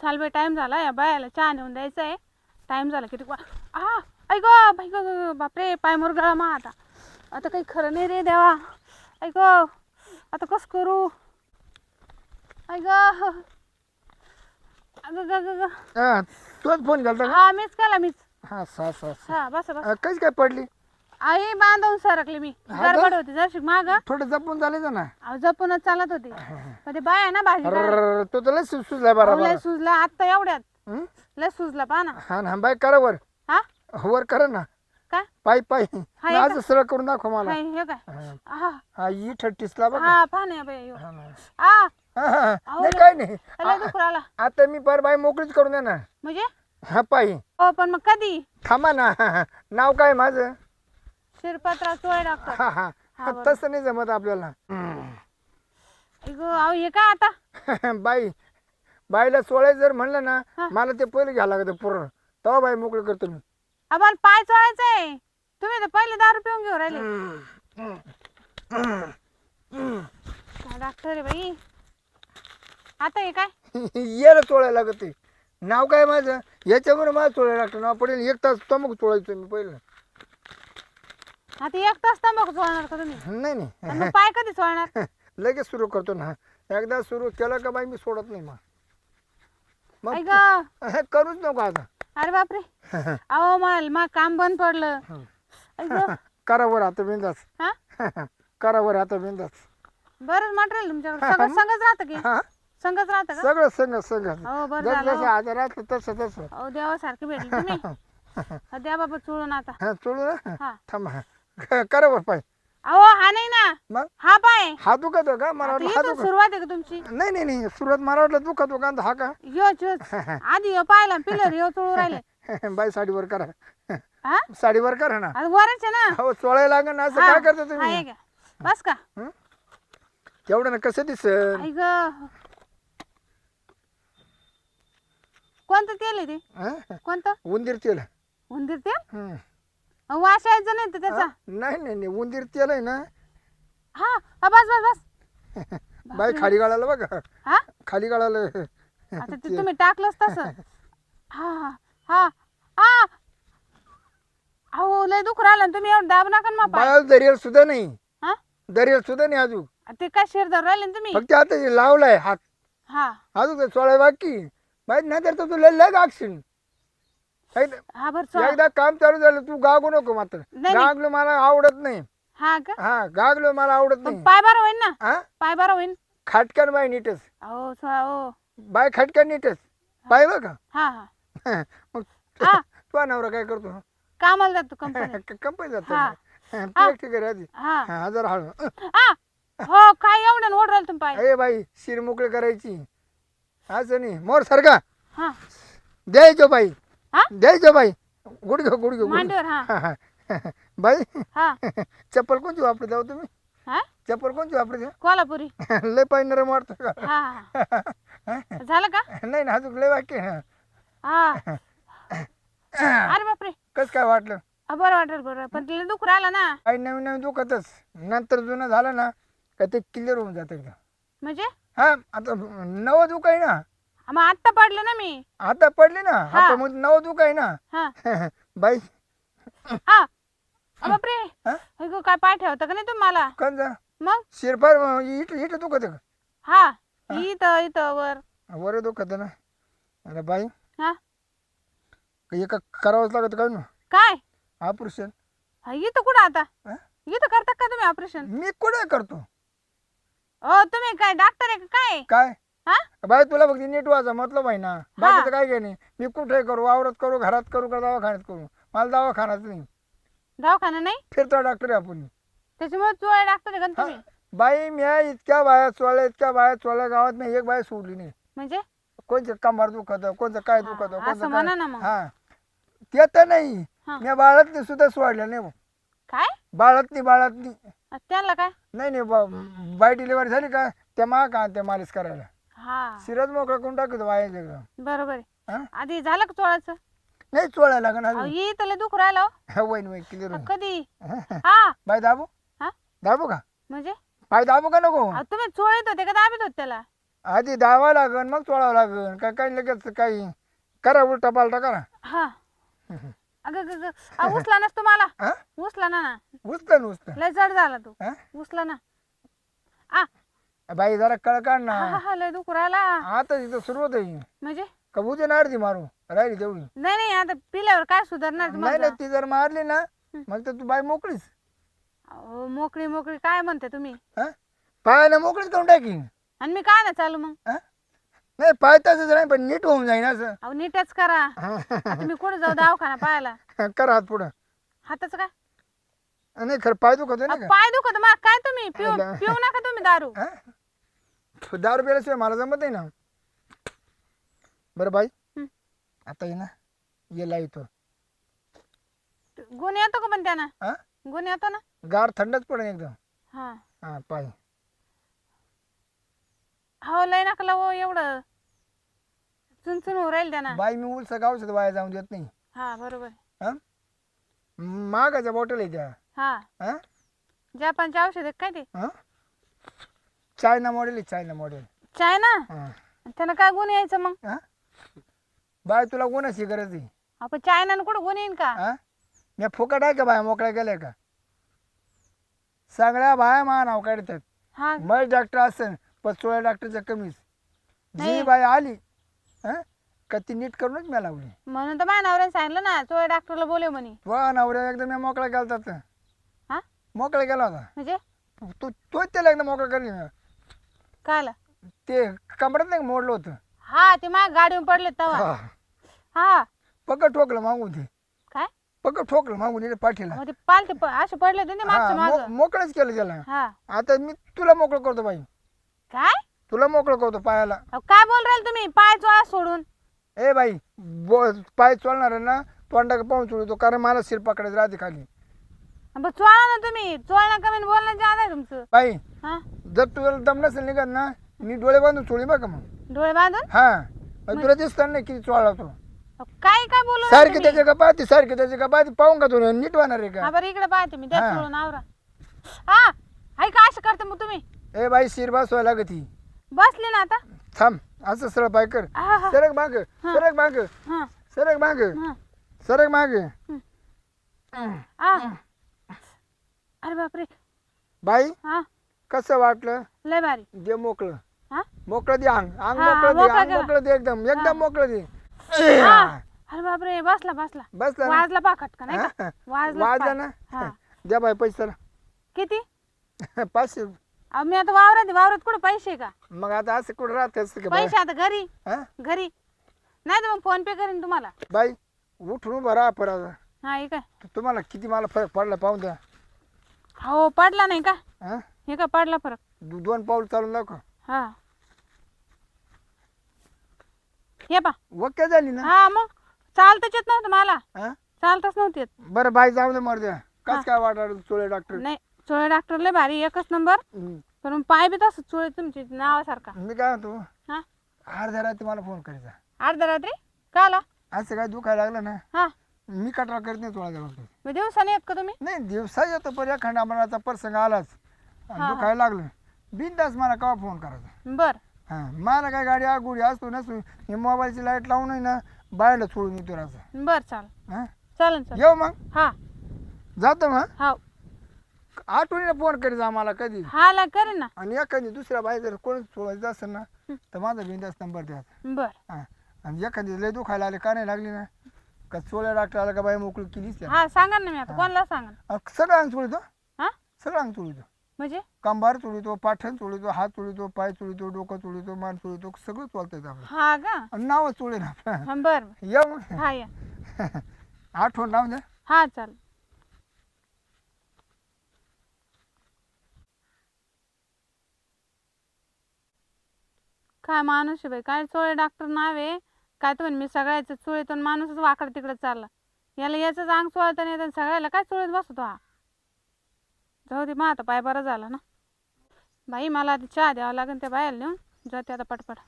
चाल बाई टाइम झाला या बायाला चहा नेऊन द्यायचा आहे. टाइम झाला किती ऐक बाई ग बापरे पाय मुरगळा मा आता काही खरं नाही रे देवा. ऐक आता कसं करू. ऐक अगं ग ग ग. तोच फोन घालता का? हा मीच केला मीच. हा सा सा हा बस बस. कशी काय पडली? आई बांधून सरकली मी. गडबड होती जरशी माग. थोडं जपून चालायचं ना. जपूनच चालत होती पण ते बाय ना भाजी अरे तो तर लय सुजलाय बरोबर. लय सुजला आता एवढ्यात लय सुजला पहा ना. हा ना बाई करा वर. हा वर करा ना. काय पाय पाय हा, हे आज सरळ करून दाखव मला. हाय, हे काय हा हा ई 36 बघ. हा पहा ना बाई हा ना. आ नाही काय नाही लय दुखू राहिला. आता मी पर बाई मोकळीच करून दे ना. म्हणजे हा पाय हो पण मग कधी थांबा ना. नाव काय माझं? शिरपतराव चोळे डॉक्टर. हा हा तसं नाही जमत आपल्याला. अहो हे काय आता बाई बाईला सोळाय जर म्हणलं ना हा. मला ते पहिले घ्यावं लागतं पूर्ण तेव्हा बाई मोकळी करतो मी. आम्हाला पाय चोळायचंय. तुम्ही तर पहिले दारू पिऊन घेऊ राहिले. काय डॉक्टर आहे बाई. आता हे काय याला चोळायला लागत ते. नाव काय माझं याच्यावर मला चोळायला लागतं. नाव पडेल 1 तास तमक चोळायचो मी पहिलं. आता 1 तास तंबाखू चोळणार का तुम्ही? नाही आणि मग पाय कधी चोळणार? लगेच सुरू करतो ना. एकदा सुरू केलं का बाई मी सोडत नाही मग ऐक करूच नको आता. अरे बापरे अहो मग काम बंद पडलं. ऐक करा वर आता बिंदास. हा करा वर आता बिंदास. बरंच मटेरियल तुमच्याकडे सगळं संगच राहतं की हा संगच राहतं का? सगळं संग संग हो बरं जसं झालं. आजार असलं तसं तसं. अहो देवासारखे भेटले तुम्ही. हा, द्या बाबा चोळून आता. हा चोळू ना. हा थांबा करा वर पाय. अहो हा नाही ना मग हा पाय. हा दुखतो का? मला आता वाटलं हा इथून दुखत. सुरुवात आहे का तुमची? नाही नाही नाही सुरुवात मला वाटलं दुखतो का हा का? योच योच आधी यो पाहिला पिलर यो चोळू राहिले. बाई साडीवर करा. हा साडीवर करा ना. आता वरच आहे ना. हो चोळायला लागेल ना. असं हा, काय करता हा, तुम्ही? हे घ्या. बस का तेवढं ना कसं दिसल? ऐक कोणतं तेल आहे ते? हं? कोणतं उंदीर तेल. उंदीर तेल? हं. अहो, वास यायचा नाही तर त्याचा. नाही नाही नाही उंदीर तेल आहे ना. हा हा, बस बस बस. बाई खाली गाळाला बघा. हा खाली गाळाला. आता ते तुम्ही टाकलंच तसं. हा हा हा हा अहो लय दुख राहिलं तुम्ही एवढं दाब नका ना पाय. बाळाला दर्याल सुद्धा नाही. हा दर्याल सुद्धा नाही अजून. ते काय शिर धरून राहिले ना तुम्ही. फक्त आता हे लावलाय हात. हा अजून ते सोळा बाकी बाई नाही तर तू लय गागशील. हा बरं चोळा. एकदा काम चालू झालं तू गागू नको मात्र. नाही. गागलो मला आवडत नाही. हा का हा गागलो मला आवडत पण नाही. पाय बरं होईन ना. हा पाय बरं होईन. खटकन बाई नीटच. अहो चोळा हो. बाय खटकन नीटच. पाय बघा. हा हा मग हा तुझा नवरा काय करतो? कामाला जातो कंपनी. कंपनी जातो. हा. तू एकटी घरी आधी. हा हजार हळू. हा हो काय एवढं ओढ राहिलं तुम्ही पाय. अरे बाई शिर मोकळे करायची असं नाही. मोर सारखा हा द्यायचो बाई. हा द्यायचो बाई. गुडघे गुडघे मांडीवर हा बाई हा चप्पल कोणची वापरत जाऊ तुम्ही? हा चप्पल कोणची वापरते? कोल्हापुरी. लय पाय नरम वाटतो का? हा हा झालं का? नाही ना अजून लय वाक्य. हा अरे बापरे कस काय वाटलं? बरं वाटेल बरं पण तिला दुख राहिला ना. काही नवीन नवीन दुखतच नंतर जुनं झालं ना का ते क्लिअर होऊन जातं एकदम. म्हणजे हा आता नवं दुख आहे ना. मग आत्ता पडले ना मी. आता पडली ना. हा. आता मग नवं दुख आहे ना. हा बाई हा बापरे हा? हे गं, काय पाय ठेवता का नाही तुम्हाला? कंजा मग शिरपार इट इट दुखत का? हा इथं इथं वर. वर दुखत ना. अरे बाई हा एका करावंच लागत काय ना काय ऑपरेशन. हा, इथं कुठं आता? हा? इथं करता का तुम्ही ऑपरेशन? मी कुठे करतो? ओ तुम्ही काय डॉक्टर आहे का काय? काय हा बाई तुला फक्त नीट वाजा मतलब आहे ना. बाकीचं काय काय नाही. मी कुठे करू वावरात करू घरात करू का दवाखान्यात करू. मला दवाखानाच नाही. दवाखाना नाही फिरता डॉक्टर आहे आपण. त्याच्यामुळे चोळा डॉक्टर आहे का हा. तुम्ही? बाई मी इतक्या बाया चोळल्या गावात मी एक बाया सोडली नाही. म्हणजे कोणचं कंबर दुखत कोणचं काय दुखत हा, असं कोणचं म्हणा काय. ना मग. हा ते तर नाही. हा. मी बाळातली सुद्धा सोडल्या नाही. काय बाळातली त्याला काय? नाही नाही बाई डिलिव्हरी झाली का त्या मा का त्या मालिश करायला हा शिरत मोकळा करून टाकतो वाया एकदम. बरोबर आहे. हा? आधी झालं का चोळाचं? नाही चोळायला लागणार अहो, ही त्याला दुख राहिलं हो. वैन वैन क्लिअर. कधी? हा बाय दाबू हा दाबू का? म्हणजे पाय दाबू का नको? अहो, तुम्ही चोळीत होते का दाबीत होते त्याला? आधी धावा लागन मग चोळावं लागन काय काही लगेच काही करा उलटा पालटा करा. हा अगं ग ग उचला नास तुम्हाला हा उचला ना उचलं ना उचलं. लय जड झाला तू हा? उचला ना आ बाई जरा कळ काढ ना. हा हा लय दुखू राहिला आता तिथं सुरुवात आहे म्हणजे का बुजे ना अर्धी मारू राहिली तेवढी. नाही नाही आता पिल्यावर काय सुधारणार नाही तुम्हाला नाही ती जर मारली ना मग तर तू बाई मोकळीच. अहो, मोकळी मोकळी काय म्हणते तुम्ही हा पायाला मोकळीच करून टाकी. आणि मी काय ना चालू मग हा नाही पाय तसंच नाही पण नीट होऊन जाईन असं. अहो नीटच करा आता मी कुठे जाऊ दवाखाना पाहायला कर हात पुढं. हातच काय नाही खरं पाय दुखतो नाही का. पाय दुखत मग काय तुम्ही पिऊ अला. पिऊ नका तुम्ही दारू हा? 10 रुपयाशिवाय मला जमत नाही ना. बरं बाई हं. आता ये ना ये येतो. गुण येतो का पण त्यानं हा गुण येतो ना गार थंडच पडेल एकदम. हा हा पाय हो लय नका लावू एवढं चुनचुन होऊ राहील त्यानं बाई मी उलसा गावचं वाया जाऊन देत नाही. हा बरोबर हा मागाच्या बॉटल आहे त्या. हा हा जपानचे औषध आहे काय ते हा चायना मॉडेल आहे चायना मॉडेल. चाय ना हा त्यानं काय गुण यायचं मग हा बाय तुला कोणाची गरज आहे. आपण चायनानं कुठं गुण येईन का हा मी फुकट आहे का बाय मोकळ्या गेल्या का. सगळ्या बाया मा नाव काढतात. हा मग डॉक्टर असेल पण 16 डॉक्टरच्या कमीच. जी नाही. बाई आली हा का ती नीट करूनच मी लावली. म्हणून तर माझ्या नवऱ्याने सांगितलं ना चोळे डॉक्टरला बोलव म्हणे वा नवऱ्या एकदम मी मोकळा गेला होता. हा मोकळा गेला होता. म्हणजे तू तोच त्याला एकदम मोकळा करली. काला ते कमरात नाही का मोडलं होतं. हा ते माझ्या गाडीवर पडले तेव्हा हा हा पकड ठोकलं मागून ते. काय पकड ठोकलं मागून तिथे पाठीला. मग ते पालते असे पडले होते ना मागच्या हा माग मोकळच केलं त्याला. हा आता मी तुला मोकळं करतो बाई. काय तुला मोकळं करतो पायाला. अहो, काय बोल राहिले तुम्ही पाय चोळा सोडून ए बाई पाय चोळणार आहे ना तोंडा पाहून चोळतो कारण मला शिर पकडायचं राहते खाली. बरं चोळा ना तुम्ही चोळणं कमी बोलणं जादा आहे तुमचं बाई हा जर तुला दम नसेल निघत ना मी डोळे बांधून चोळी बघा मग. डोळे बांधून हा मग तुला दिसतात नाही किती चोळला तो. अहो, काय बोलू सारखी राहिले त्याच्या का पाहते सारखी त्याच्या का पाहते पाहून का तुला नीट होणार आहे हा का. बरं इकडे पाहते मी त्यात हा. चोळून आवरा हा ऐका असं करते मग तुम्ही ए बाई शिर बसवायला लागत ही. बसले ना आता थांब असं सरळ पाय कर. हा हा सरक माग सरक माग हा सरक माग हा सरक माग. आ. अरे बापरे बाई हा कसं वाटलं. लय भारी दे मोकळं हा मोकळं दे अंग अंग हा, मोकळं दे मोकळं अंग करा. मोकळं दे एकदम एकदम मोकळं दे. हा. अरे बापरे बसला बसला बसला ना? वाजला पा खटका नाही हा? का वाजला वाजला ना हा द्या बाई पैसे चला. किती 500. अहो, मी आता वावरात कुठे पैसे आहे का मग आता असं कुठं राहते असं का बाई. पैसे आता घरी हा? घरी नाही तर मग फोन पे करीन तुम्हाला बाई उठून भरा परत. हा हे काय तुम्हाला किती मला फरक पडला पाहून द्या. हो पडला नाही का हा हे काय पडला फरक 2 पाऊल चालून दाखव. हा हे पा ओके झाली ना. हा मग चालताच येत नव्हतं मला हा चालताच नव्हती येत. बरं बाई जाऊ दे मर द्या. हा. कस काय वाटणार चोळे डॉक्टर. नाही चोळे डॉक्टर लय भारी एकच नंबर पण मग पाय बी तसं चोळे तुमची नावासारखा मी काय म्हणतो हा अर्ध्या रात्री मला फोन करायचा. अर्ध्या रात्री का आला असं काय दुखायला लागलं ना हा मी कटाळ करत नाही चोळा डॉक्टर. मी दिवसाने येत का तुम्ही नाही दिवसा येतो पण एखादा मनाचा प्रसंग आलाच आणि हा, हा. दुखायला लागलं बिनधास्त मला केव्हा फोन करायचा. बर हा मला काय गाडी आगुडी असतो नसतो मी मोबाईलची लाईट लावून आहे ना बाहेरला सोडून येतो राहतो. बर चाल हा चालेल चालेल येऊ मग हा जातो मग. हा आठवणीने फोन करीत जा मला कधी. हा ला करेन ना आणि एखादी दुसऱ्या बाई जर कोणी सोडायचं असेल ना तर माझा बिनधास्त नंबर द्या. बर हा आणि एखादी लय दुखायला आले का नाही लागली ना का चोळ्या डॉक्टर आला का बाई मोकळी केलीच त्या. हा सांगा ना मी आता कोणाला सांगा सगळं अंग चोळीतो हा सगळं अंग चोळीतो. म्हणजे कंबार चोळीतो पाठण चोळीतो हात चोळीतो पाय चोळीतो डोकं चोळीतो मान चोळीतो सगळं चोळता येतं आपलं. हा का आणि नाव चोळे ना हा बर येऊ मग. हा या आठवण लावून द्या. हा चाल काय माणूस आहे बाई काय चोळे डॉक्टर नाव आहे काय तर म्हणे मी सगळ्याचं चोळीतो आणि माणूसच वाकड तिकडे चालला याला याच अंग चोळता नाही येत सगळ्याला काय चोळीत बसतो हा जाऊ दे मग आता पाय बरा झाला ना बाई मला आधी चहा द्यावा लागेल त्या बायाला नेऊन जाते आता पटपट